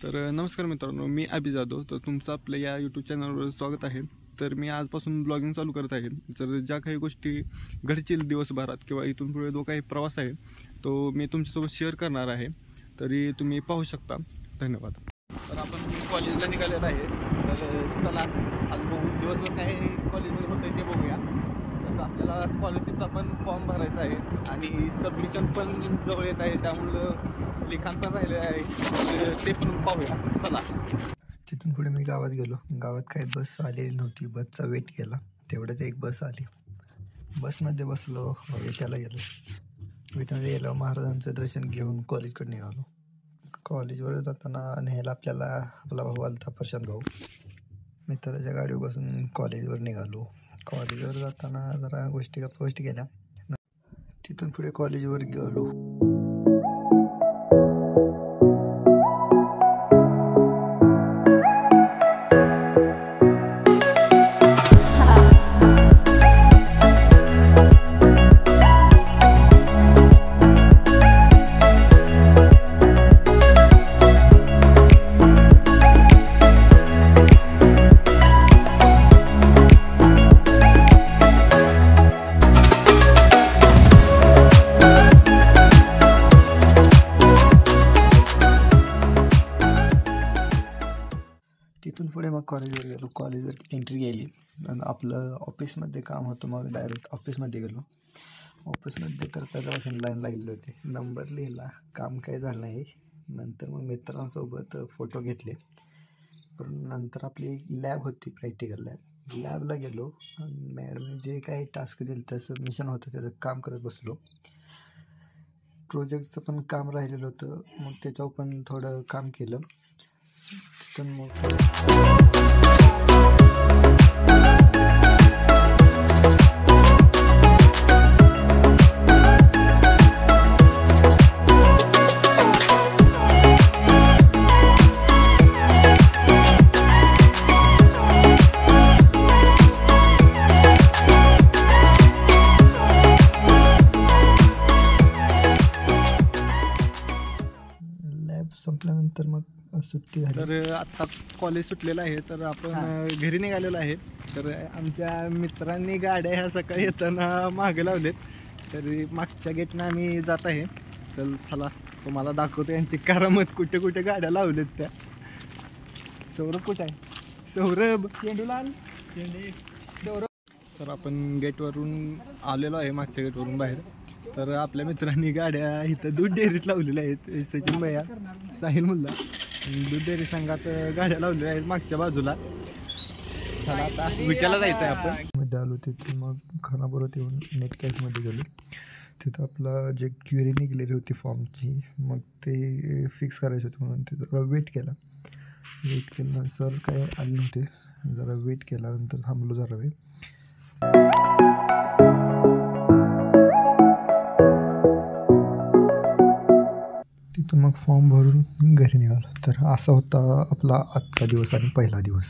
तर नमस्कार मित्रांनो, मी अभि जाधव. तर तुमचं आपल्या या यूट्यूब चॅनलवर स्वागत आहे. तर मी आजपासून ब्लॉगिंग चालू करत आहे. तर ज्या काही गोष्टी घडतील दिवसभरात किंवा इथून पुढे जो काही प्रवास आहे तो मी तुमच्यासोबत शेअर करणार आहे. तरी तुम्ही पाहू शकता. धन्यवाद. तर आपण कॉलेजला निघालेलं आहे. तर चला आज बघू दिवसभर काय कॉलेजमध्ये होतं आहे ते बघूया. तसं आपल्याला स्कॉलरशिपचा पण फॉर्म भरायचा आहे आणि सबमिशन पण जवळ येत आहे, त्यामुळं लिखाण पण राहिलं आहे, ते पण पाहूया. चला. तिथून पुढे मी गावात गेलो. गावात काही बस आलेली नव्हती. बसचा वेट केला. तेवढ्यात एक बस आली. बसमध्ये बसलो. विट्याला गेलो. विट्यामध्ये गेलो, महाराजांचं दर्शन घेऊन कॉलेजकडे निघालो. कॉलेजवर जाताना न्यायला आपल्याला आपला भाऊ आलता, प्रशांत भाऊ. मित्राच्या गाडीवर बसून कॉलेजवर निघालो. कॉलेजवर जाताना जरा गोष्टी केल्या. तिथून पुढे कॉलेजवर गेलो. तिथून पुढे मग कॉलेजवर गेलो. कॉलेजवर एंट्री केली आणि आपलं ऑफिसमध्ये काम होतं. मग डायरेक्ट ऑफिसमध्ये गेलो. ऑफिसमध्ये तर पहिल्यापासून लाईन लागलेली होती. नंबर लिहिला, काम काही झालं नाही. नंतर मग मित्रांसोबत फोटो घेतले. पण नंतर आपली लॅब होती, प्रॅक्टिकल लॅब. लॅबला गेलो आणि मॅडमने जे काही टास्क दिले त्याचं मिशन होतं, त्याचं काम करत बसलो. प्रोजेक्टचं पण काम राहिलेलं होतं, मग त्याच्यावर पण थोडं काम केलं. तिथून मग लॅब संपल्यानंतर मग सुट्टी झाली. तर आत्ता कॉलेज सुटलेलं आहे. तर आपण घरी निघालेलो आहे. तर आमच्या मित्रांनी गाड्या ह्या सकाळी येताना मागे लावलेत. तरी मागच्या गेटनं आम्ही जात आहे. चला तुम्हाला दाखवतो यांची करामत. कुठे कुठे गाड्या लावलेत त्या. सौरभ कुठे आहे? सौरभ चेंडूलाल सौरभ. तर आपण गेटवरून आलेलो आहे, मागच्या गेटवरून बाहेर. तर आपल्या मित्रांनी गाड्या इथं दूध डेअरीत लावलेल्या आहेत. सचिन भैया, साहिल मुल्ला दूध डेअरी संघात गाड्या लावलेल्या आहेत मागच्या बाजूला. चला आता विट्याला जायचं आहे आपण. मध्ये आलो. तिथे मग खानापुरात येऊन नेट कॅशमध्ये गेलो. तिथं आपला जे क्वेरी निघलेली होती फॉर्मची, मग ते फिक्स करायची होती म्हणून ते जरा वेट केला. सर काय आले नव्हते. जरा वेट केला. नंतर थांबलो जरा वेळ. तिथून मग फॉर्म भरून घरी निघालो. तर असा होता आपला आजचा दिवस आणि पहिला दिवस.